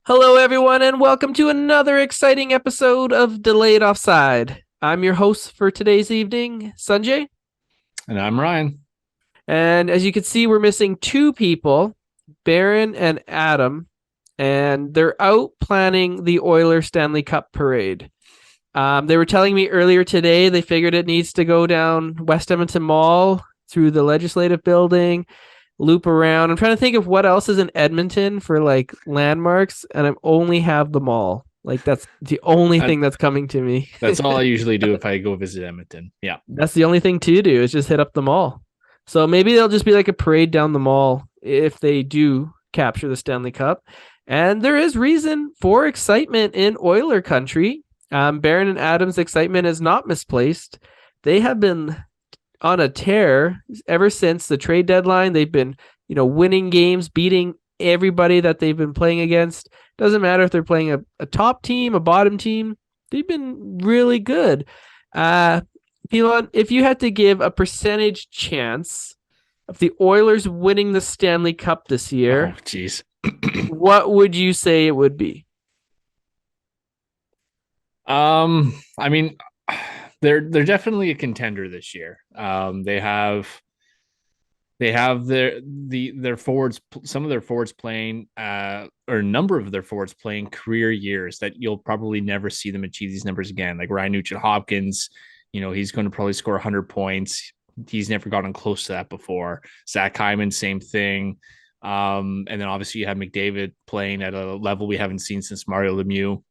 Hello, everyone, and welcome to another exciting episode of Delayed Offside. I'm your host for today's evening, Sanjay. And I'm Ryan. And as you can see, we're missing two people, Baron and Adam, and they're out planning the Oilers Stanley Cup parade. They were telling me earlier today they figured it needs to go down West Edmonton Mall through the Legislative Building, loop around. I'm trying to think of what else is in Edmonton for like landmarks, and I only have the mall. Like that's the only I, thing that's coming to me. that's all I usually do if I go visit Edmonton. Yeah. That's the only thing to do is just hit up the mall. So maybe they'll just be like a parade down the mall if they do capture the Stanley Cup. And there is reason for excitement in Oiler country. Baron and Adams' excitement is not misplaced. They have been on a tear ever since the trade deadline. They've been, winning games, beating everybody that they've been playing against. Doesn't matter if they're playing a top team, a bottom team. They've been really good. Pilon, if you had to give a percentage chance of the Oilers winning the Stanley Cup this Oh, year, geez. what would you say it would be? I mean, they're definitely a contender this year. They have their forwards, some of their forwards playing, or a number of their forwards playing career years that you'll probably never see them achieve these numbers again. Like Ryan Nugent-Hopkins, he's going to probably score 100 points. He's never gotten close to that before. Zach Hyman, same thing. And then obviously you have McDavid playing at a level we haven't seen since Mario Lemieux.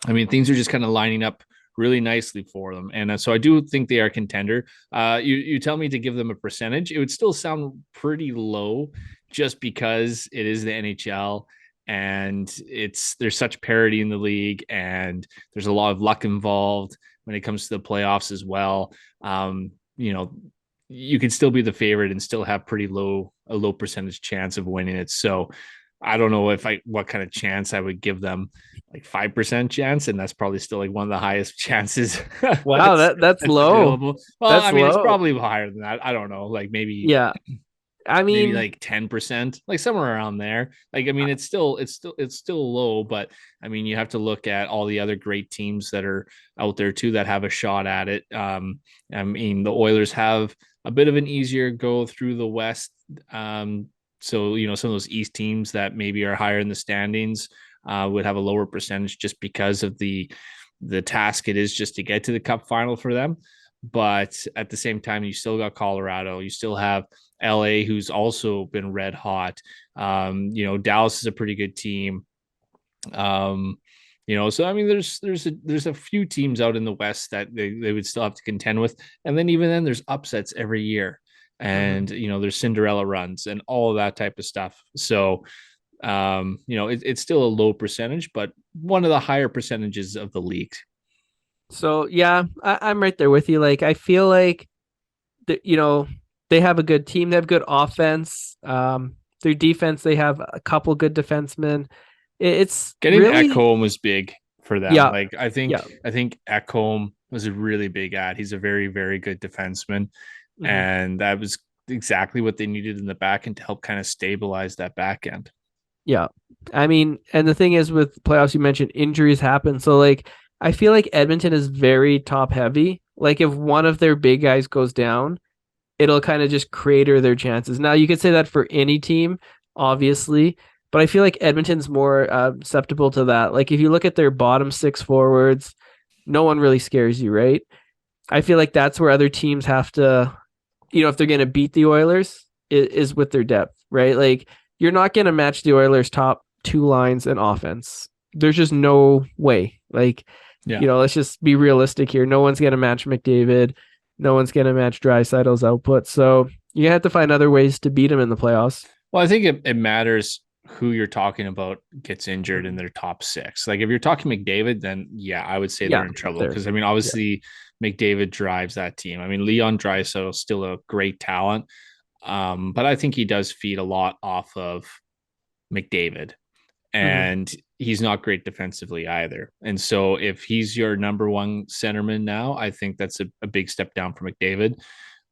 I mean, things are just kind of lining up really nicely for them. And so I do think they are a contender. You tell me to give them a percentage, it would still sound pretty low just because it is the NHL and there's such parity in the league and there's a lot of luck involved when it comes to the playoffs as well. You know, you could still be the favorite and still have a low percentage chance of winning it. So I don't know what kind of chance I would give them, like 5% chance, and that's probably still like one of the highest chances Wow, that's that's low. available. Well, That's I mean, it's low. probably higher than that. I don't know, like Yeah. I maybe mean, like 10%, like somewhere around there. Like, I mean, it's still low, but I mean, you have to look at all the other great teams that are out there too that have a shot at it. I mean, the Oilers have a bit of an easier go through the West. So some of those East teams that maybe are higher in the standings would have a lower percentage just because of the task it is just to get to the Cup final for them. But at the same time, you still got Colorado, you still have LA, who's also been red hot. Dallas is a pretty good team. So I mean, there's a few teams out in the West that they would still have to contend with, and then even then, there's upsets every year, mhm. and there's Cinderella runs and all of that type of stuff. So it's still a low percentage, but one of the higher percentages of the league. So yeah, I'm right there with you. Like I feel like that they have a good team. They have good offense. Their defense, they have a couple good defensemen. It's Getting really Ekholm was big for them. yeah, Like I yeah. think I think Ekholm was a really big ad. He's a very, very good defenseman. Mhm. And that was exactly what they needed in the back end to help kind of stabilize that back end. Yeah. I mean, and the thing is with playoffs, you mentioned injuries happen. So like I feel like Edmonton is very top heavy. Like if one of their big guys goes down, it'll kind of just crater their chances. Now you could say that for any team, obviously, but I feel like Edmonton's more susceptible to that. Like if you look at their bottom six forwards, no one really scares you, right? I feel like that's where other teams have to, if they're going to beat the Oilers, is with their depth, right? Like you're not going to match the Oilers' top two lines in offense. There's just no way. Like, Yeah. let's just be realistic here. No one's going to match McDavid. No one's going to match Draisaitl's output. So you have to find other ways to beat him in the playoffs. Well, I think it matters who you're talking about gets injured in Mhm. their top six. Like if you're talking McDavid, then yeah, I would say they're Yeah, in trouble there. because I mean, Yeah. obviously McDavid drives that team. I mean, Leon Draisaitl is still a great talent, but I think he does feed a lot off of McDavid, Mm-hmm. and he's not great defensively either. And so if he's your number one centerman now, I think that's a big step down for McDavid.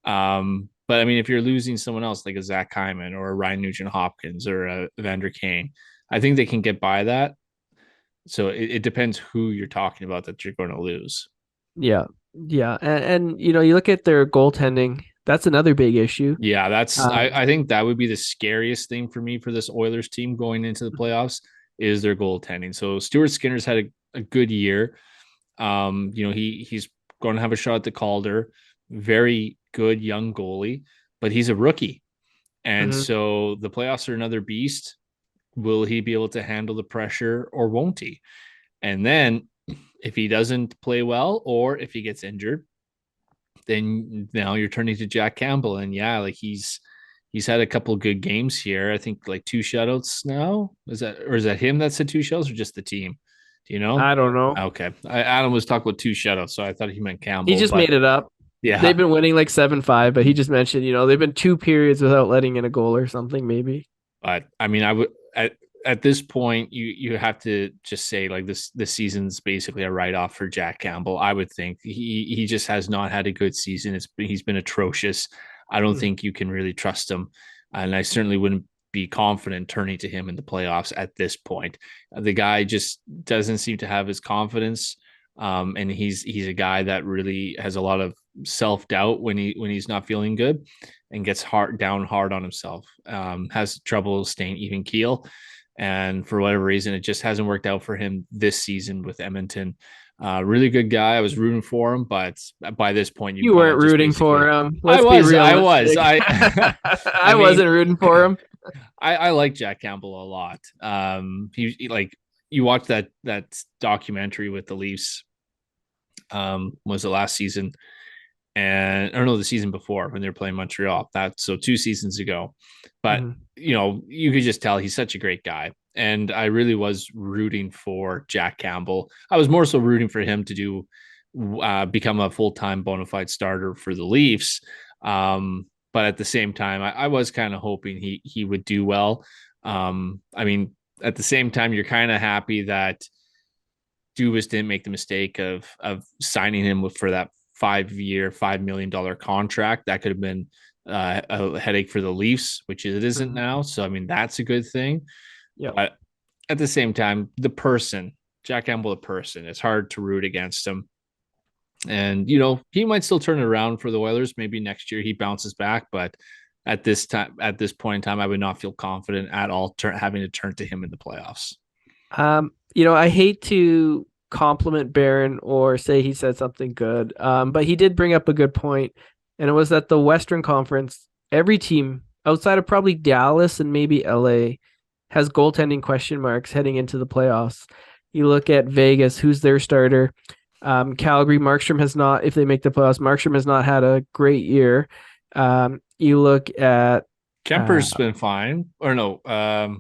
But I mean, if you're losing someone else like a Zach Hyman or a Ryan Nugent Hopkins or a Vander Kane, I think they can get by that. So it depends who you're talking about that you're going to lose. Yeah. Yeah. And you know, you look at their goaltending, that's another big issue. Yeah, I Um, think that would be the scariest thing for me for this Oilers team going into the playoffs is their goaltending. So Stuart Skinner's had a good year. He's going to have a shot at the Calder. Very good young goalie, but he's a rookie. And mhm. so the playoffs are another beast. Will he be able to handle the pressure or won't he? And then if he doesn't play well or if he gets injured, then now you're turning to Jack Campbell. And yeah, like he's had a couple of good games here. I think like 2 shutouts now. Is that him that said 2 shutouts or just the team? Do you know? I don't know. Okay. Adam was talking about 2 shutouts, so I thought he meant He Campbell, just but made it up. They've yeah. been winning like 7-5, but he just mentioned, you know, they've been 2 periods without letting in a goal or something, maybe. But I mean, I would at this point you have to just say like this season's basically a write off for Jack Campbell. I would think he just has not had a good season. He's been atrocious. I don't Mm. think you can really trust him, and I certainly wouldn't be confident turning to him in the playoffs at this point. The guy just doesn't seem to have his confidence, and he's a guy that really has a lot of self doubt when he's not feeling good, and gets hard on himself. Has trouble staying even keel, and for whatever reason, it just hasn't worked out for him this season with Edmonton. Really good guy. I was rooting for him, but by this point, you've You got to weren't just rooting for basically. him. I Let's be was, I was, realistic. I. I I mean, wasn't rooting for him. I like Jack Campbell a lot. Like you watch that documentary with the Leafs. Was it last season? And or no, the season before when they were playing Montreal. That so 2 seasons ago. But Mhm. you could just tell he's such a great guy. And I really was rooting for Jack Campbell. I was more so rooting for him to become a full-time bona fide starter for the Leafs. But at the same time, I was kind of hoping he would do well. I mean, at the same time, you're kind of happy that Dubas didn't make the mistake of signing him for that 5 year, $5 million contract. That could have been a headache for the Leafs, which it isn't Mhm. now. So I mean, that's a good thing. Yep. But at the same time, the person, Jack Campbell, the person, it's hard to root against him. And he might still turn it around for the Oilers. Maybe next year he bounces back, but at this point in time, I would not feel confident at all having to turn to him in the playoffs. You know, I hate to compliment Barron or say he said something good, but he did bring up a good point, and it was that the Western Conference, every team outside of probably Dallas and maybe LA has goaltending question marks heading into the playoffs. You look at Vegas, who's their starter? Calgary, Markstrom has not, if they make the playoffs, Markstrom has not had a great year. You look at, uh, Kemper's been fine, or no?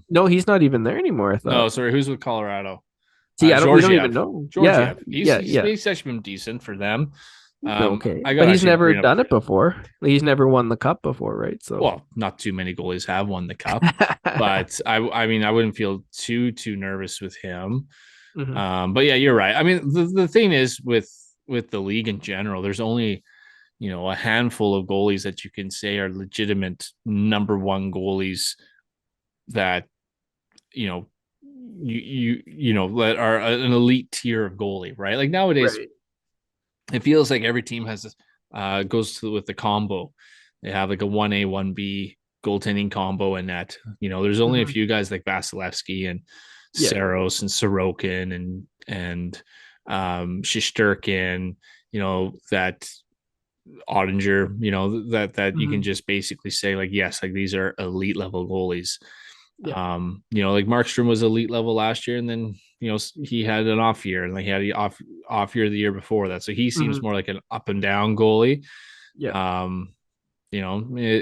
no, he's not even there anymore, I thought. No, sorry. Who's with Colorado? See, we don't even Georgiev. know. Yeah, Georgiev. He's yeah, he's yeah. he's actually been decent for them. Okay, I got but he's actually never bring up. done it before. He's never won the cup before, right? So, Well, not too many goalies have won the cup, but I mean I wouldn't feel too nervous with him. Mhm. But yeah, you're right. I mean the thing is with the league in general, there's only a handful of goalies that you can say are legitimate number one goalies that you know that are an elite tier of goalie, right? Like nowadays, Right. it feels like every team has goes to with the combo. They have like a 1A 1B goaltending combo in that. There's only a Mhm. few guys like Vasilevsky and Yeah. Saros and Sorokin and Shesterkin, that Ottinger, that you can Mhm. just basically say like, yes, like these are elite level goalies. Yeah. Like Markstrom was elite level last year, and then he had an off year, and like he had the off year the year before that. So he seems Mhm. more like an up and down goalie. Yeah. Um, it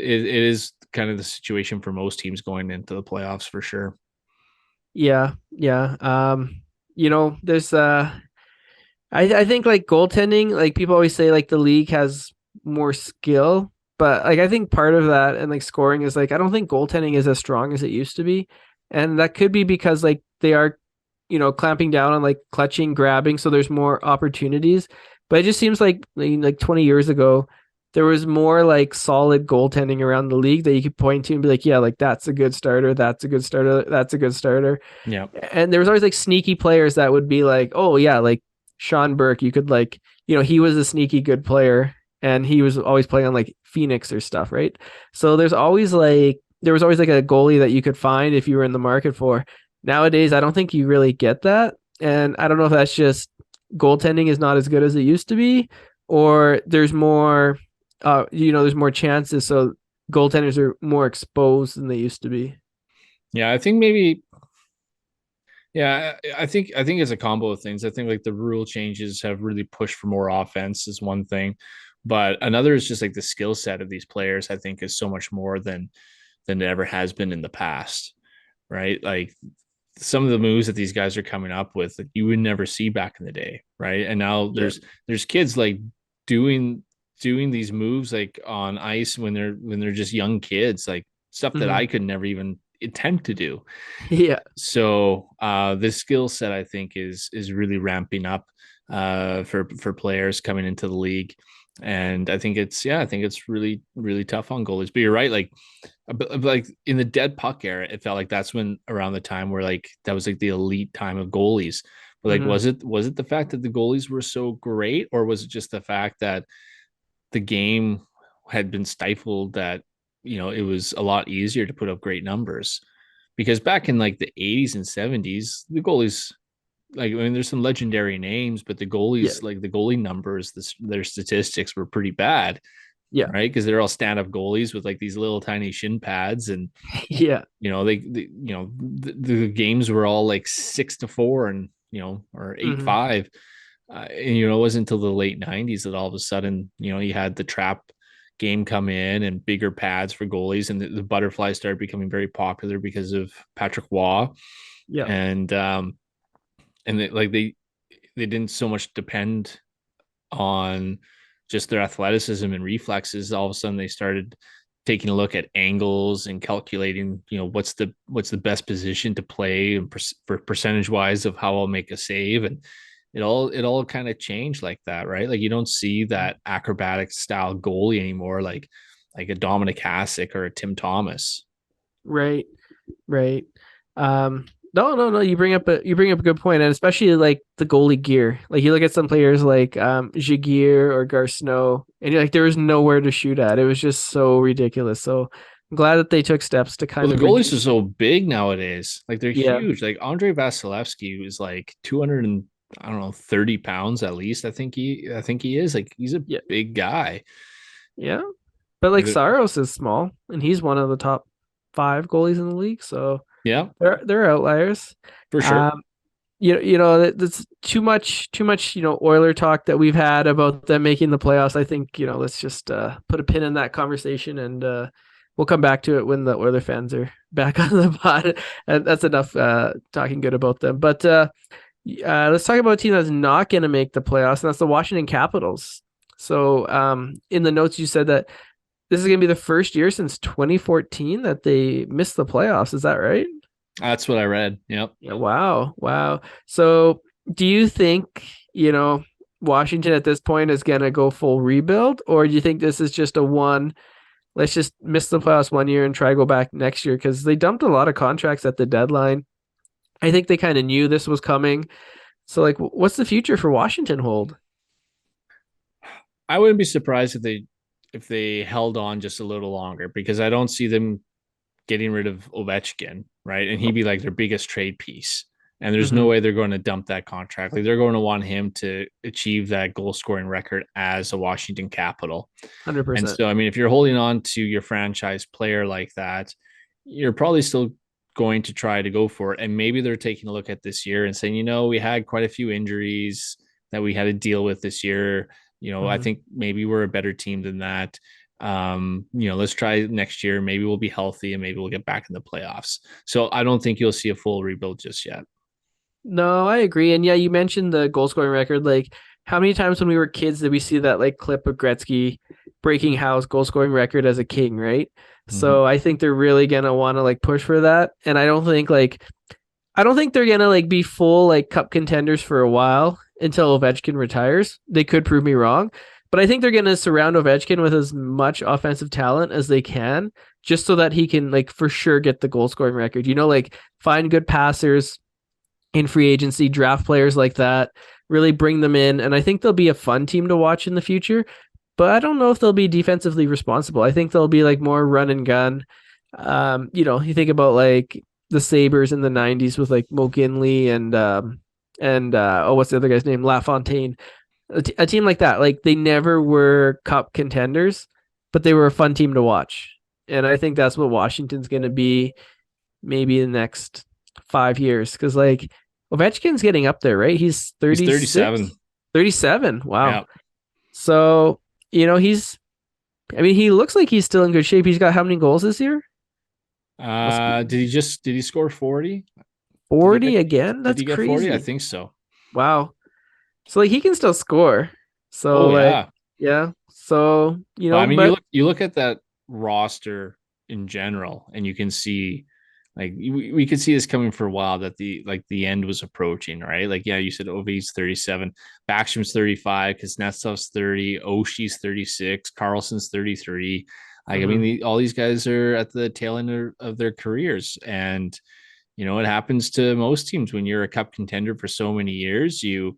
is kind of the situation for most teams going into the playoffs for sure. Yeah. Yeah. You know, there's I think like goaltending, like people always say like the league has more skill, but like I think part of that and like scoring is like I don't think goaltending is as strong as it used to be. And that could be because like they are, you know, clamping down on like clutching, grabbing, so there's more opportunities. But it just seems like 20 years ago, there was more like solid goaltending around the league that you could point to and be like, yeah, like that's a good starter, that's a good starter, that's a good starter. Yeah. And there was always like sneaky players that would be like, oh yeah, like Sean Burke, you could like, he was a sneaky good player and he was always playing on like Phoenix or stuff, right? So there was always like a goalie that you could find if you were in the market for. Nowadays, I don't think you really get that. And I don't know if that's just goaltending is not as good as it used to be, or there's more there's more chances, so goaltenders are more exposed than they used to be. Yeah, I think maybe yeah, I think it's a combo of things. I think like the rule changes have really pushed for more offense is one thing, but another is just like the skill set of these players. I think is so much more than it ever has been in the past, right? Like some of the moves that these guys are coming up with that you would never see back in the day, right? And now Yeah. there's kids like doing these moves like on ice when they're just young kids, like stuff that Mhm. I could never even attempt to do. Yeah. So the skill set I think is really ramping up for players coming into the league. And I think it's really tough on goalies. But you're right, like in the dead puck era, it felt like that's when around the time where like that was like the elite time of goalies. But like, Mhm. was it the fact that the goalies were so great, or was it just the fact that the game had been stifled, that it was a lot easier to put up great numbers? Because back in like the 80s and 70s, the goalies, like, I mean, there's some legendary names, but the Yeah. goalies, like the goalie numbers, their statistics were pretty bad, Yeah. right? Because they're all stand-up goalies with like these little tiny shin pads, and Yeah. the games were all like 6-4 and or eight Mhm. five. And it wasn't until the late 90s that all of a sudden you had the trap game come in and bigger pads for goalies, and the butterfly started becoming very popular because of Patrick Waugh. Yeah. And they didn't so much depend on just their athleticism and reflexes. All of a sudden they started taking a look at angles and calculating, what's the best position to play and for percentage wise of how I'll make a save. And it all kind of changed like that, right? Like you don't see that acrobatic style goalie anymore, like a Dominic Hasek or a Tim Thomas. Right. Right. No, no, no. You bring up a good point, and especially like the goalie gear. Like you look at some players like Jagier or Gar Snow, and you're like, there was nowhere to shoot at. It was just so ridiculous. So I'm glad that they took steps to Well, kind the of goalies are reduce. so big nowadays. Like they're Yeah. huge. Like Andre Vasilevsky is like 200 and I don't know 30 pounds at least. I think he is like he's a Yeah. big guy. Yeah. But like Like, Saros is small, and he's one of the top five goalies in the league. So yeah, they're outliers. for sure. Um, that's too much Oiler talk that we've had about them making the playoffs. I think let's just put a pin in that conversation, and we'll come back to it when the Oiler fans are back on the pod. And that's enough talking good about them. But let's talk about a team that's not going to make the playoffs, and that's the Washington Capitals. So in the notes you said that this is going to be the first year since 2014 that they missed the playoffs. Is that right? That's what I read. Yep. Yeah, wow. Wow. So do you think, Washington at this point is going to go full rebuild, or do you think this is just let's just miss the playoffs one year and try to go back next year? Because they dumped a lot of contracts at the deadline. I think they kind of knew this was coming. So, like, what's the future for Washington hold? I wouldn't be surprised if they held on just a little longer, because I don't see them getting rid of Ovechkin, right? And he'd be like their biggest trade piece. And there's no Mm-hmm. way they're going to dump that contract. Like they're going to want him to achieve that goal scoring record as a Washington Capital. And 100%. so, I mean, if you're holding on to your franchise player like that, you're probably still going to try to go for it. And maybe they're taking a look at this year and saying, we had quite a few injuries that we had to deal with this year. I Mm-hmm. think maybe we're a better team than that. Let's try next year. Maybe we'll be healthy and maybe we'll get back in the playoffs. So I don't think you'll see a full rebuild just yet. No, I agree. And yeah, you mentioned the goal scoring record. Like, how many times when we were kids did we see that like clip of Gretzky breaking Howe's goal scoring record as a king, right? Mm-hmm. So I think they're really gonna want to like push for that. And I don't think they're gonna like be full like cup contenders for a while until Ovechkin retires. They could prove me wrong, But I think they're going to surround Ovechkin with as much offensive talent as they can, just so that he can like for sure get the goal scoring record. Like find good passers in free agency, draft players like that, really bring them in, and I think they'll be a fun team to watch in the future. But I don't know if they'll be defensively responsible. I think they'll be like more run and gun. You think about like the Sabres in the '90s with like Mo Ginley and what's the other guy's name? LaFontaine. A team like that, like they never were cup contenders, but they were a fun team to watch. And I think that's what Washington's going to be maybe the next 5 years. Because like Ovechkin's getting up there, right? He's He's 36, 37. 37. Wow. Yeah. So, he looks like he's still in good shape. He's got how many goals this year? Did he score 40? 40 again? Did That's he get 40? I crazy. think so. Wow. So like he can still score. So Oh like, yeah. yeah. So, But I mean, but you look at that roster in general, and you can see, like, we could see this coming for a while, that the end was approaching, right? Like, yeah, you said Ovi's 37, Backstrom's 35, Kuznetsov's 30, Oshie's 36, Carlson's 33. Like, I mean, mhm, all these guys are at the tail end of their careers, and it happens to most teams when you're a cup contender for so many years. You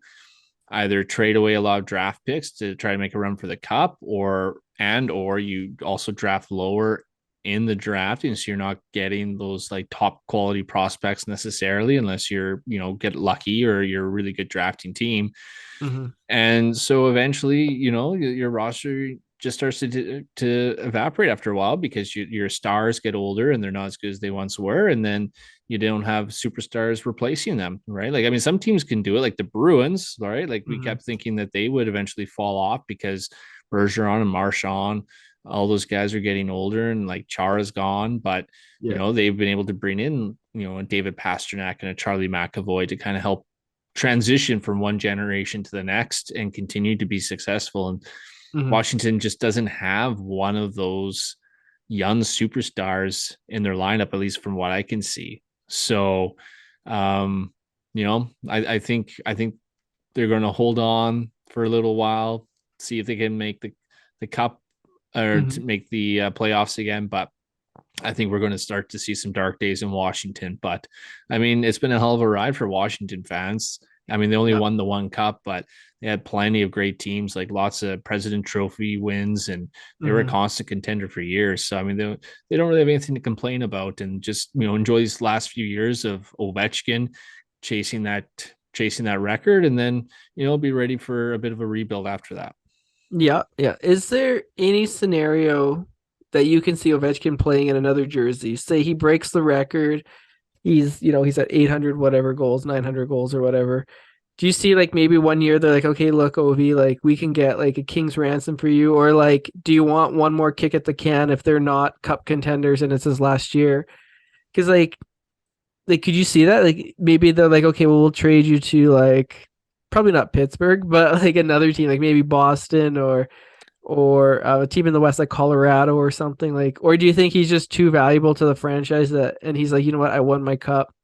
either trade away a lot of draft picks to try to make a run for the cup, or you also draft lower in the draft, and so you're not getting those like top quality prospects necessarily, unless you're get lucky or you're a really good drafting team. mhm. And so eventually, your roster just starts to evaporate after a while, because your stars get older and they're not as good as they once were, and then you don't have superstars replacing them, right? Like, I mean, some teams can do it, like the Bruins, right? Like, we Mhm. kept thinking that they would eventually fall off because Bergeron and Marchand, all those guys are getting older, and like Chara's gone, but Yeah. they've been able to bring in a David Pasternak and a Charlie McAvoy to kind of help transition from one generation to the next and continue to be successful. And Mhm. Washington just doesn't have one of those young superstars in their lineup, at least from what I can see. So, I think they're going to hold on for a little while, see if they can make the cup, or to Mhm. make the playoffs again. But I think we're going to start to see some dark days in Washington. But I mean, it's been a hell of a ride for Washington fans. I mean, they only Yeah. won the one cup, but they had plenty of great teams, like lots of President Trophy wins, and they were a Mhm. constant contender for years. So I mean, they don't really have anything to complain about, and just enjoy these last few years of Ovechkin chasing that record, and then be ready for a bit of a rebuild after that. Yeah. Yeah. Is there any scenario that you can see Ovechkin playing in another jersey? Say he breaks the record. He's at 800 whatever goals, 900 goals or whatever. Do you see like maybe one year they're like, okay, look, Ovi, like we can get like a king's ransom for you, or like, do you want one more kick at the can if they're not cup contenders and it's his last year? Because like, could you see that? Like maybe they're like, okay, well, we'll trade you to like probably not Pittsburgh, but like another team, like maybe Boston or a team in the West like Colorado or something like. Or do you think he's just too valuable to the franchise that, and he's like, you know what, I won my cup.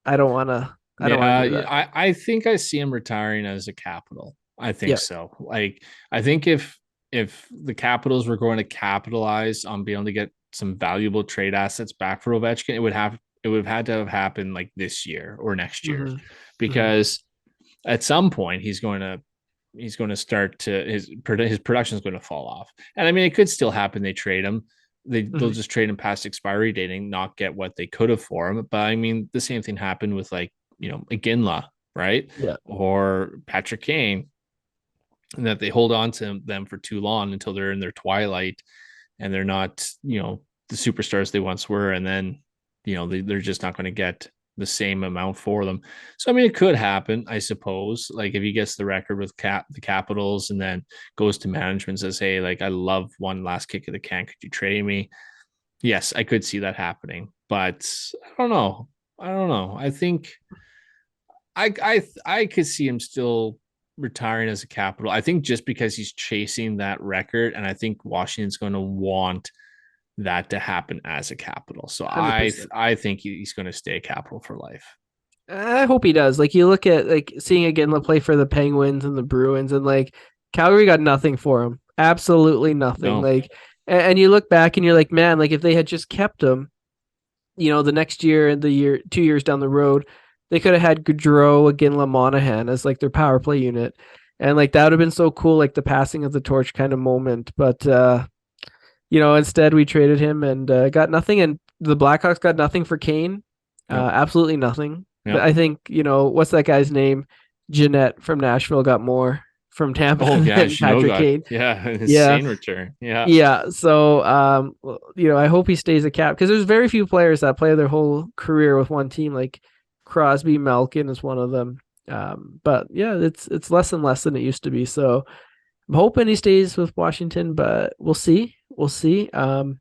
I don't want to. I don't want Yeah, to do that. I think I see him retiring as a Capital. I think Yeah. so. Like, I think if the Capitals were going to capitalize on being able to get some valuable trade assets back for Ovechkin, it would have had to have happened like this year or next year, Mm-hmm. Mm-hmm. because at some point he's going to start to his production is going to fall off. And I mean, it could still happen. They trade him. They'll Mm-hmm. just trade him past expiry dating, not get what they could have for him. But I mean, the same thing happened with like Iginla, right? Yeah. Or Patrick Kane, and that they hold on to them for too long until they're in their twilight, and they're not the superstars they once were, and then they're just not going to get the same amount for them. So I mean, it could happen, I suppose. Like, if he gets the record with the Capitals, and then goes to management and says, "Hey, like, I love one last kick of the can. Could you trade me?" Yes, I could see that happening, but I don't know. I don't know. I think I could see him still retiring as a Capital. I think just because he's chasing that record, and I think Washington's going to want that to happen as a Capital. So 100%. I think he's going to stay a Capital for life. I hope he does. Like you look at like seeing again the play for the Penguins and the Bruins, and like Calgary got nothing for him. Absolutely nothing. No. Like, and you look back and you're like, man, like if they had just kept him, the next year and the year 2 years down the road, they could have had Gaudreau, Ginla, Monahan as like their power play unit. And like that would have been so cool, like the passing of the torch kind of moment. But instead we traded him and got nothing. And the Blackhawks got nothing for Kane. Yep. Absolutely nothing. Yep. But I think, what's that guy's name? Jeanette from Nashville got more from Tampa than Patrick Kane. Yeah, insane return. Yeah. Yeah. So, I hope he stays a cap because there's very few players that play their whole career with one team. Like Crosby, Malkin is one of them. But yeah, it's less and less than it used to be. So I'm hoping he stays with Washington, but we'll see. We'll see. So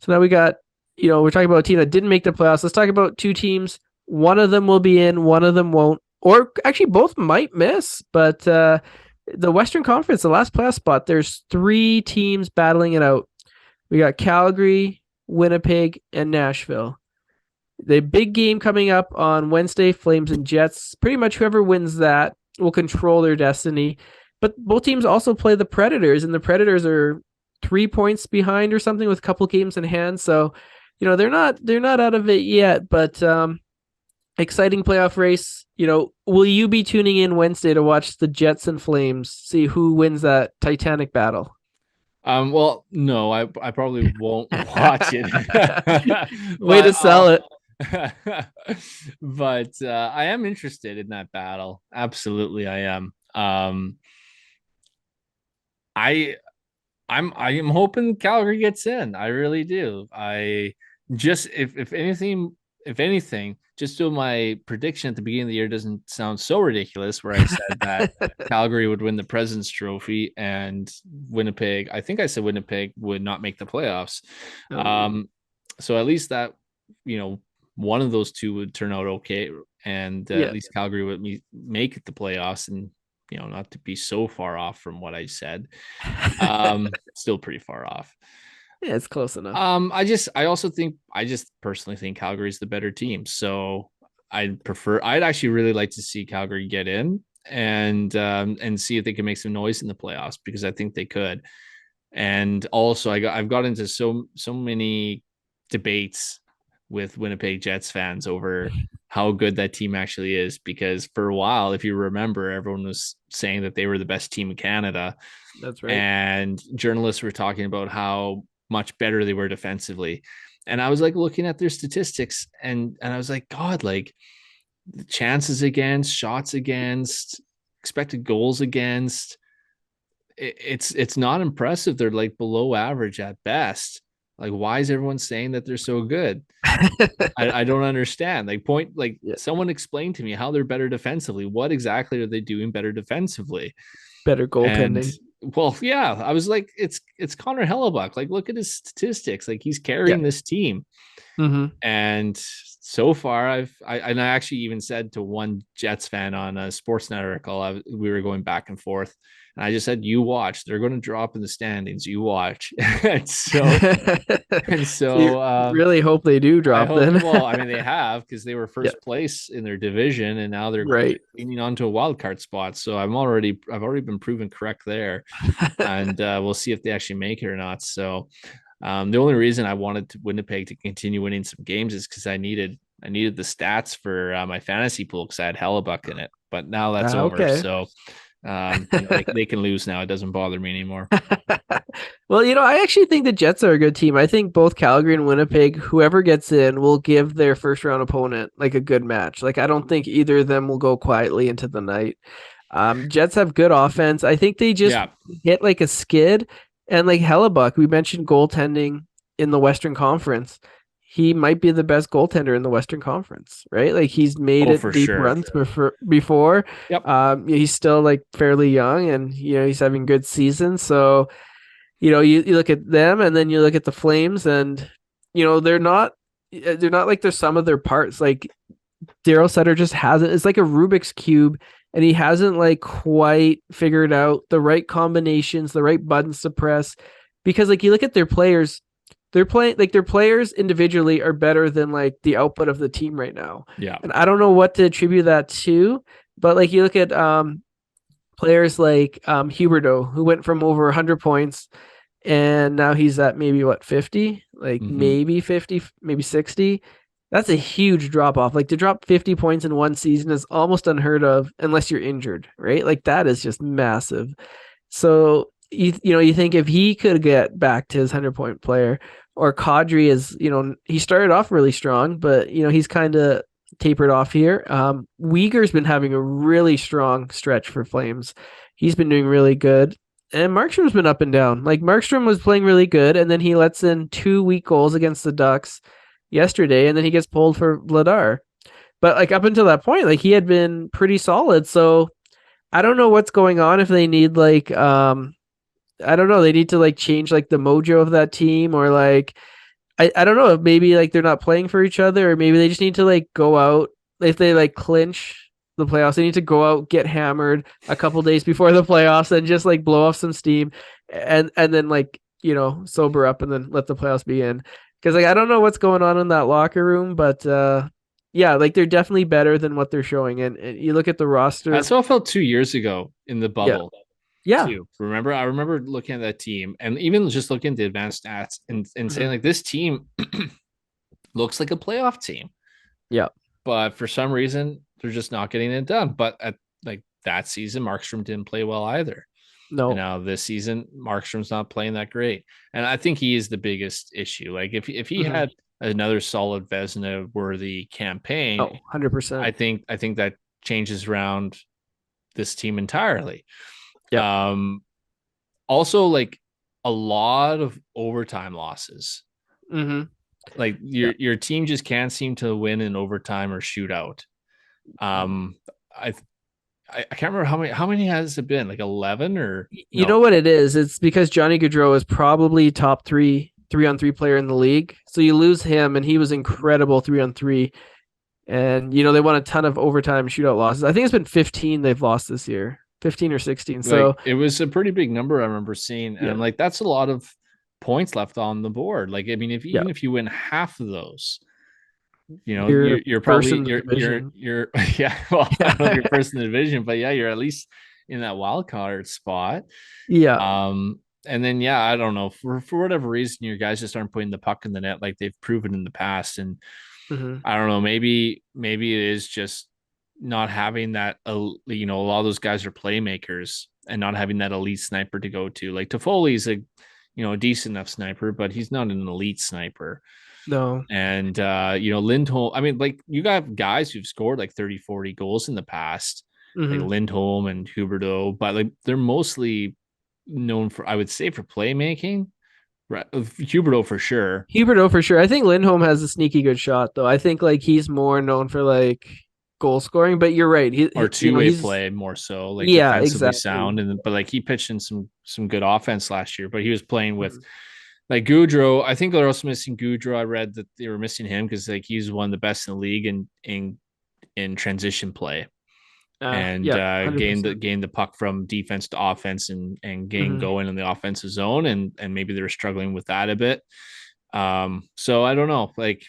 now we got, we're talking about a team that didn't make the playoffs. Let's talk about two teams. One of them will be in, one of them won't, or actually both might miss. But the Western Conference, the last playoff spot, there's 3 teams battling it out. We got Calgary, Winnipeg, and Nashville. The big game coming up on Wednesday, Flames and Jets. Pretty much whoever wins that will control their destiny. But both teams also play the Predators, and the Predators are 3 points behind or something with a couple games in hand. So, they're not out of it yet, but exciting playoff race. Will you be tuning in Wednesday to watch the Jets and Flames, see who wins that Titanic battle? Well, no, I probably won't watch it. Way to sell it. But I am interested in that battle. Absolutely, I am. I am hoping Calgary gets in. I really do. I just if anything, just so my prediction at the beginning of the year doesn't sound so ridiculous, where I said that Calgary would win the President's Trophy and Winnipeg, I think I said Winnipeg would not make the playoffs. So at least that, one of those two would turn out okay, and at least Calgary would make the playoffs, and not to be so far off from what I said. Still pretty far off. Yeah, it's close enough. I just personally think Calgary's the better team. So I'd actually really like to see Calgary get in and see if they can make some noise in the playoffs, because I think they could. And also I've got into so many debates with Winnipeg Jets fans over how good that team actually is, because for a while, if you remember, everyone was saying that they were the best team in Canada. That's right. And journalists were talking about how much better they were defensively. And I was like looking at their statistics and I was like, God, like the chances against, shots against, expected goals against, it's not impressive. They're like below average at best. Like, why is everyone saying that they're so good? I don't understand. Someone explain to me how they're better defensively. What exactly are they doing better defensively? Better goaltending. Well, yeah, I was like, it's Connor Hellebuck. Like, look at his statistics. Like, he's carrying this team. Mm-hmm. And so far, I actually even said to one Jets fan on a Sportsnet article, we were going back and forth, and I just said, "You watch. They're going to drop in the standings. You watch." and so, really hope they do drop. Then, well, I mean, they have, because they were first place in their division, and now they're leaning onto a wild card spot. So I've already been proven correct there, and we'll see if they actually make it or not. So. The only reason I wanted Winnipeg to continue winning some games is because I needed the stats for my fantasy pool, because I had Hellebuck in it. But now that's over. Okay. So they can lose now. It doesn't bother me anymore. Well, I actually think the Jets are a good team. I think both Calgary and Winnipeg, whoever gets in, will give their first round opponent like a good match. Like, I don't think either of them will go quietly into the night. Jets have good offense. I think they just hit like a skid. And like Hellebuck, we mentioned goaltending in the Western Conference. He might be the best goaltender in the Western Conference, right? Like, he's made it deep runs before. Yep. He's still like fairly young, and he's having good seasons. So, you look at them, and then you look at the Flames, and they're not like they're some of their parts. Like, Daryl Sutter just hasn't. It's like a Rubik's cube. And he hasn't like quite figured out the right combinations, the right buttons to press. Because like you look at their players, their players individually are better than like the output of the team right now. Yeah. And I don't know what to attribute that to, but like you look at players like Huberdeau, who went from over 100 points and now he's at maybe what 50, like Mhm. maybe 50, maybe 60. That's a huge drop off. Like to drop 50 points in one season is almost unheard of unless you're injured, right? Like that is just massive. So you think if he could get back to his 100-point player, or Kadri is, he started off really strong, but he's kind of tapered off here. Uyghur's been having a really strong stretch for Flames. He's been doing really good. And Markstrom's been up and down. Like Markstrom was playing really good, and then he lets in 2 weak goals against the Ducks yesterday, and then he gets pulled for Vladar. But like up until that point, like he had been pretty solid. So I don't know what's going on, if they need like I don't know, they need to like change like the mojo of that team, or like I don't know if maybe like they're not playing for each other, or maybe they just need to like go out, if they like clinch the playoffs, they need to go out, get hammered a couple days before the playoffs and just like blow off some steam, and then like sober up and then let the playoffs begin. Because like I don't know what's going on in that locker room, but yeah, like they're definitely better than what they're showing. And you look at the roster. That's how I felt 2 years ago in the Yeah. bubble Yeah. too. I remember looking at that team and even just looking at the advanced stats and saying Mhm. like this team looks like a playoff team, Yeah. but for some reason they're just not getting it done. But at like that season, Markstrom didn't play well either. And No. now this season, Markstrom's not playing that great. And I think he is the biggest issue. Like if he Mhm. had another solid Vezina worthy campaign, Oh, 100%. I think that changes around this team entirely. Yeah. Um, also like a lot of overtime losses. Mhm. Like Yeah. your team just can't seem to win in overtime or shootout. Um, I I can't remember how many has it been? Like 11 or You know no? what it is? It's because Johnny Gaudreau is probably top three on three player in the league. So you lose him, and he was incredible 3-on-3. And they won a ton of overtime shootout losses. I think it's been 15 they've lost this year, 15 or 16. Like So it was a pretty big number I remember seeing, and I'm yeah, like, that's a lot of points left on the board. Like, I mean, if yeah, even if you win half of those, you're you're first probably in the division. you're yeah. Well, I don't know if you're Yeah, first in the division, but yeah, you're at least in that wild card spot. yeah, And then yeah, I don't know for whatever reason, your guys just aren't putting the puck in the net like they've proven in the past, and hmm I don't know, maybe it is just not having that. A lot of those guys are playmakers and not having that elite sniper to go to. Like Toffoli's a decent enough sniper, but he's not an elite sniper. no, And Lindholm, I mean, like you got guys who've scored like 30, 40 goals in the past, like hmm Lindholm and Huberdeau, but like they're mostly known for, I would say, for playmaking. Right. Huberdeau for sure. Huberto for sure. I think Lindholm has a sneaky good shot though. I think like he's more known for like goal scoring, but you're right. Or two-way He's play more so, like yeah, defensively exactly. sound, and but like he pitched in some good offense last year, but he was playing with Mhm. like Goudreau. I think they're also missing Goudreau. I read that they were missing him because like he's one of the best in the league in transition play and Yeah, 100%. gain the puck from defense to offense and getting hmm going in the offensive zone, and maybe they were struggling with that a bit. So I don't know, like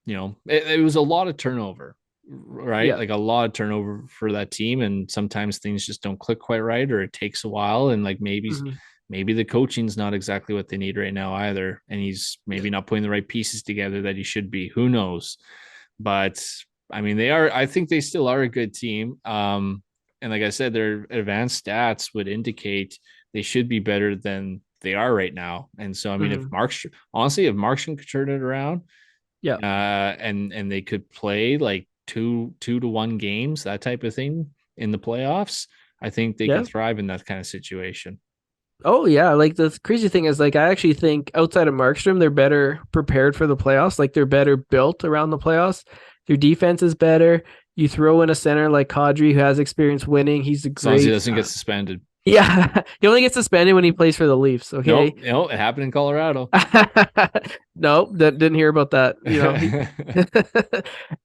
it was a lot of turnover, right? Yeah. Like a lot of turnover for that team, and sometimes things just don't click quite right, or it takes a while, and like hmm maybe the coaching's not exactly what they need right now either, and he's maybe not putting the right pieces together that he should be. Who knows? But I mean, they are. I think they still are a good team. And like I said, their advanced stats would indicate they should be better than they are right now. And so, I mean, hmm if Markstrom could turn it around, Yeah. and they could play like two to one games, that type of thing in the playoffs, I think they Yeah. could thrive in that kind of situation. Oh yeah, like the crazy thing is like I actually think outside of Markstrom, they're better prepared for the playoffs. Like they're better built around the playoffs. Their defense is better. You throw in a center like Kadri who has experience winning. He's a As long as he great doesn't get suspended. yeah. He only gets suspended when he plays for the Leafs. Okay. Nope, it happened in Colorado. No, didn't hear about that.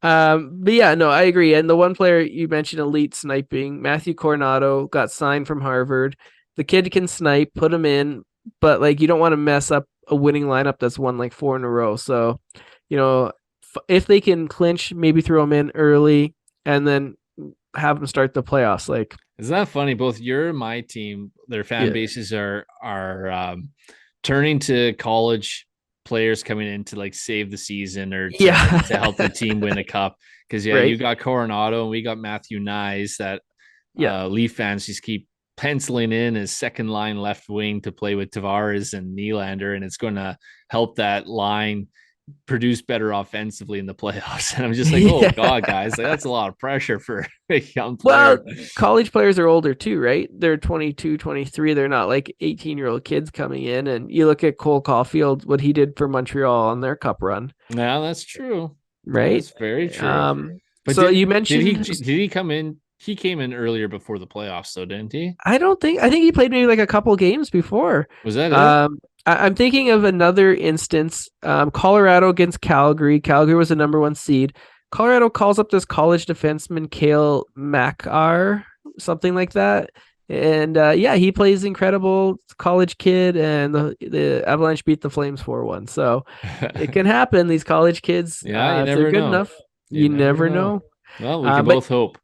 But yeah, no, I agree. And the one player you mentioned, elite sniping, Matthew Coronado got signed from Harvard. The kid can snipe, put him in, but like you don't want to mess up a winning lineup that's won like four in a row. So, you know, if they can clinch, maybe throw him in early, and then have them start the playoffs. Like, Isn't that funny? Both your and my team, their fan yeah, bases are turning to college players coming in to like save the season or to help the yeah, team win a cup. Because yeah, you right, got Coronado and we got Matthew Nyes that yeah. Leaf fans just keep penciling in as second line left wing to play with Tavares and Nylander, and it's going to help that line produce better offensively in the playoffs. And I'm just like, oh Yeah. God, guys, like that's a lot of pressure for a young Well, player. college players are older too, right? They're 22, 23. They're not like 18-year-old kids coming in. And you look at Cole Caulfield, what he did for Montreal on their cup run, No, that's true. That right? is very true. But So you did mentioned, he come in? He came in earlier before the playoffs, though, didn't he? I think he played maybe like a couple games before. Was that it? I'm thinking of another instance. Colorado against Calgary. Calgary was the number one seed. Colorado calls up this college defenseman, Kale McR, something like that. And yeah, he plays incredible college kid, and the Avalanche beat the Flames 4-1. So it can happen. These college kids, Yeah, you if they're never good know. enough, You you never never know. know. Well, we can But both hope.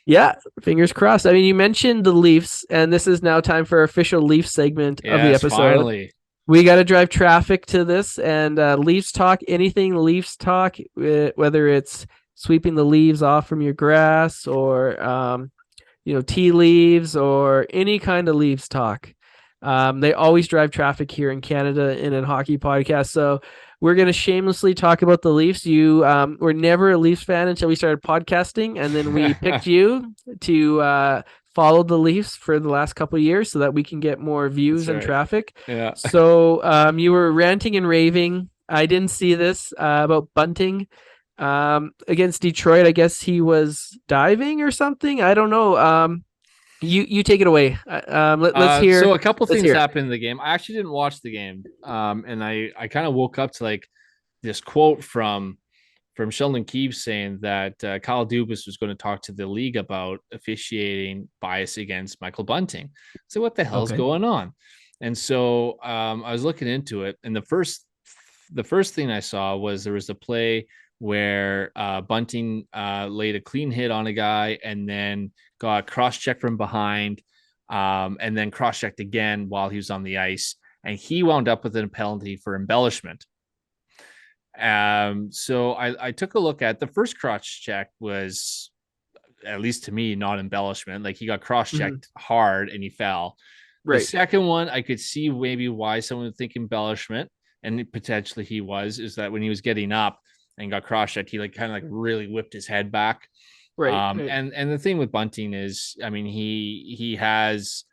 yeah, fingers crossed. I mean, you mentioned the Leafs, and this is now time for our official Leafs segment of the Yes, episode. finally. We got to drive traffic to this, and Leafs talk, anything Leafs talk, whether it's sweeping the leaves off from your grass or, tea leaves or any kind of Leafs talk. They always drive traffic here in Canada in a hockey podcast. So we're going to shamelessly talk about the Leafs. You were never a Leafs fan until we started podcasting, and then we picked you to follow the Leafs for the last couple of years so that we can get more That's views and right. traffic. Yeah. So you were ranting and raving. I didn't see this about Bunting against Detroit. I guess he was diving or something. I don't know. You take it away. Let's hear. So a couple Let's things hear. happened in the game. I actually didn't watch the game. And I kind of woke up to like this quote from Sheldon Keefe saying that Kyle Dubas was going to talk to the league about officiating bias against Michael Bunting. So what the hell's Okay. going on? And so I was looking into it, and the first thing I saw was there was a play where Bunting laid a clean hit on a guy and then got cross checked from behind, and then cross checked again while he was on the ice, and he wound up with a penalty for embellishment. So I took a look at the first cross check was, at least to me, not embellishment. Like he got cross checked hard and he fell. The Right. second one, I could see maybe why someone would think embellishment, and potentially he was, is that when he was getting up and got cross checked, he like kind of like really whipped his head back. Right. Right. And the thing with Bunting is, I mean, he has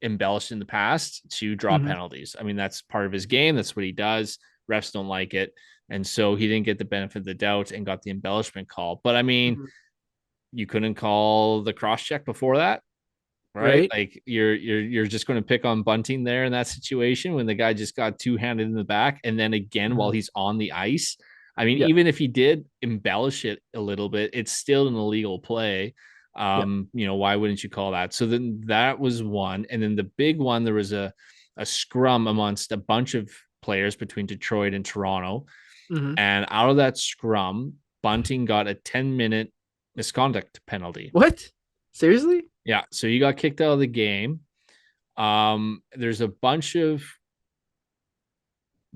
embellished in the past to draw Mm-hmm. penalties. I mean, that's part of his game. That's what he does. Refs don't like it. And so he didn't get the benefit of the doubt and got the embellishment call. But I mean, Mm-hmm. you couldn't call the cross check before that, right? Right. Like you're just going to pick on Bunting there in that situation when the guy just got two-handed in the back, and then again while Mm-hmm. he's on the ice. I mean, Yeah. even if he did embellish it a little bit, it's still an illegal play. Yeah. Why wouldn't you call that? So then that was one, and then the big one, there was a scrum amongst a bunch of players between Detroit and Toronto, Mm-hmm. and out of that scrum, Bunting got a 10-minute misconduct penalty. What? Seriously? Yeah, so you got kicked out of the game. There's a bunch of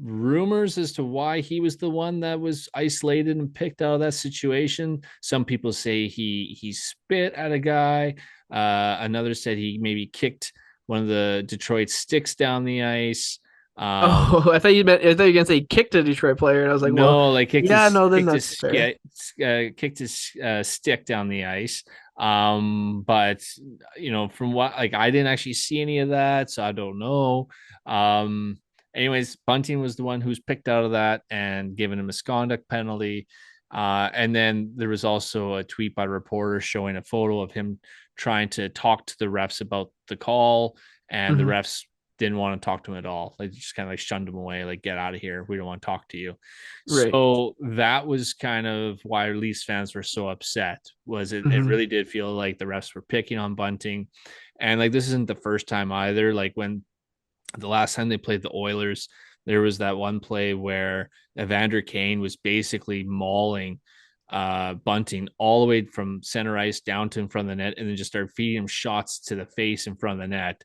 rumors as to why he was the one that was isolated and picked out of that situation. Some people say he spit at a guy. Another said he maybe kicked one of the Detroit sticks down the ice. Oh, I thought you meant. I thought you were gonna say kicked a Detroit player, and I was like, well, No, like yeah, no, then that's fair. kicked his stick down the ice. But from what, like, I didn't actually see any of that, so I don't know. Anyways, Bunting was the one who's picked out of that and given a misconduct penalty. And then there was also a tweet by reporters showing a photo of him trying to talk to the refs about the call, and the Mm-hmm. refs didn't want to talk to him at all. Like just kind of like shunned him away, like get out of here. We don't want to talk to you. Right. So that was kind of why Leafs fans were so upset. Was it Mm-hmm. really did feel like the refs were picking on Bunting. And like this isn't the first time either. Like when the last time they played the Oilers, there was that one play where Evander Kane was basically mauling Bunting all the way from center ice down to in front of the net, and then just started feeding him shots to the face in front of the net.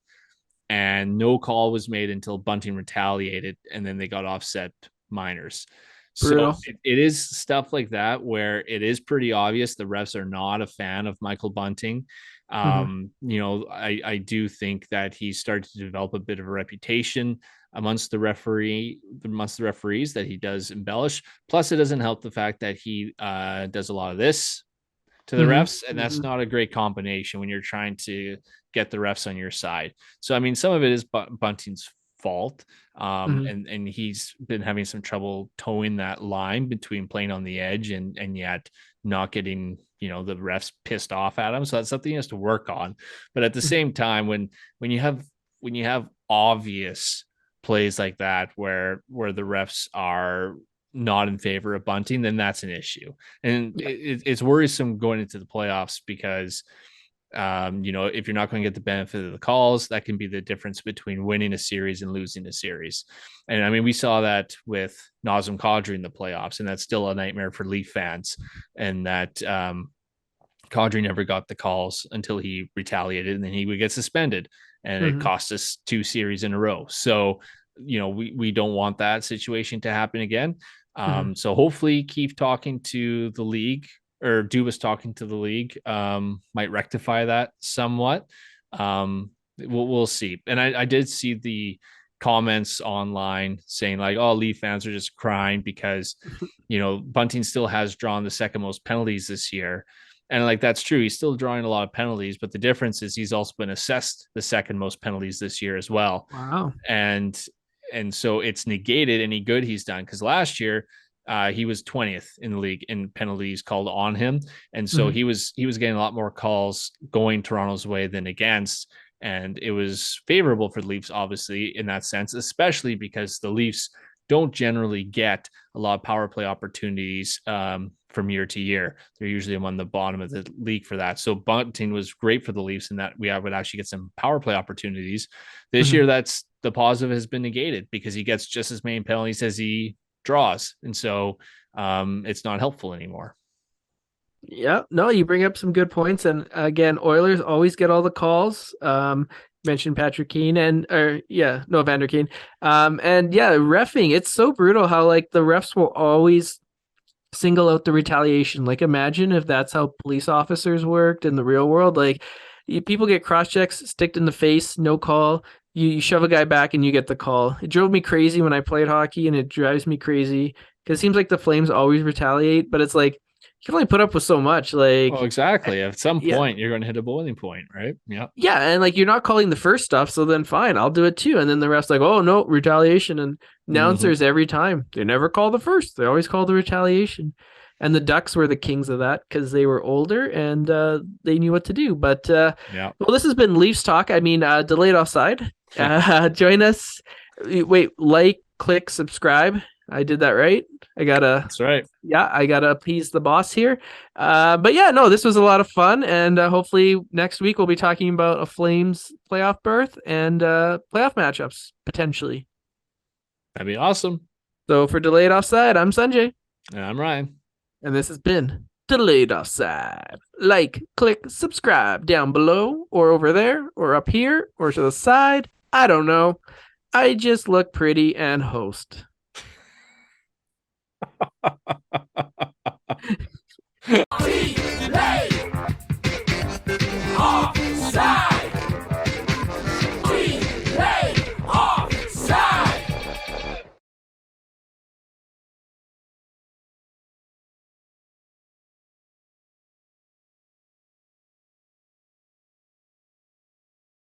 And no call was made until Bunting retaliated, and then they got offset minors. So Brutal. it is stuff like that where it is pretty obvious the refs are not a fan of Michael Bunting. Mm-hmm. I do think that he started to develop a bit of a reputation amongst the referees that he does embellish. Plus, it doesn't help the fact that he does a lot of this to the Mm-hmm. refs, and that's Mm-hmm. not a great combination when you're trying to get the refs on your side. So I mean, some of it is Bunting's fault, Mm-hmm. and he's been having some trouble towing that line between playing on the edge and yet not getting the refs pissed off at him. So that's something he has to work on. But at the same time, when you have obvious plays like that where the refs are not in favor of Bunting, then that's an issue. And Yeah. it's worrisome going into the playoffs because, if you're not going to get the benefit of the calls, that can be the difference between winning a series and losing a series. And I mean, we saw that with Nazem Kadri in the playoffs, and that's still a nightmare for Leaf fans. And that Kadri never got the calls until he retaliated, and then he would get suspended, and it Mm-hmm. cost us 2 series in a row. So, we don't want that situation to happen again. Mm-hmm. So hopefully Keith talking to the league, or Dubas talking to the league, might rectify that somewhat. We'll see. And I did see the comments online saying like, oh, Leaf fans are just crying because, Bunting still has drawn the second most penalties this year. And like, that's true. He's still drawing a lot of penalties, but the difference is he's also been assessed the second most penalties this year as well. Wow. And so it's negated any good he's done, because last year he was 20th in the league in penalties called on him, and so Mm-hmm. he was getting a lot more calls going Toronto's way than against, and it was favorable for the Leafs obviously in that sense, especially because the Leafs don't generally get a lot of power play opportunities from year to year. They're usually among the bottom of the league for that. So Bunting was great for the Leafs in that we would actually get some power play opportunities. This Mm-hmm. year, that's the positive has been negated because he gets just as many penalties as he draws. And so it's not helpful anymore. Yeah, no, you bring up some good points, and again, Oilers always get all the calls. Mentioned Patrick Keane Vander Keane. And yeah, refing. It's so brutal how like the refs will always single out the retaliation. Like, imagine if that's how police officers worked in the real world. Like, people get cross checks, sticked in the face, no call. You shove a guy back and you get the call. It drove me crazy when I played hockey, and it drives me crazy because it seems like the Flames always retaliate, but it's like you can only put up with so much. Like, Well, exactly. At some yeah, point, you're going to hit a boiling point, right? Yeah. yeah, and like you're not calling the first stuff, so then fine, I'll do it too. And then the ref's like, oh no, retaliation. And Mm-hmm. announcers every time they never call the first; they always call the retaliation. And the Ducks were the kings of that because they were older and they knew what to do. But Yeah. well, this has been Leafs talk. I mean, delayed offside. Join us. Wait, like, click, subscribe. I did that right. That's right. I gotta appease the boss here. But yeah, no, this was a lot of fun, and hopefully next week we'll be talking about a Flames playoff berth and playoff matchups potentially. That'd be awesome. So for Delayed Offside, I'm Sanjay, And I'm Ryan. and this has been Delayed Offside. Like, click, subscribe down below, or over there, or up here, or to the side. I don't know. I just look pretty and host.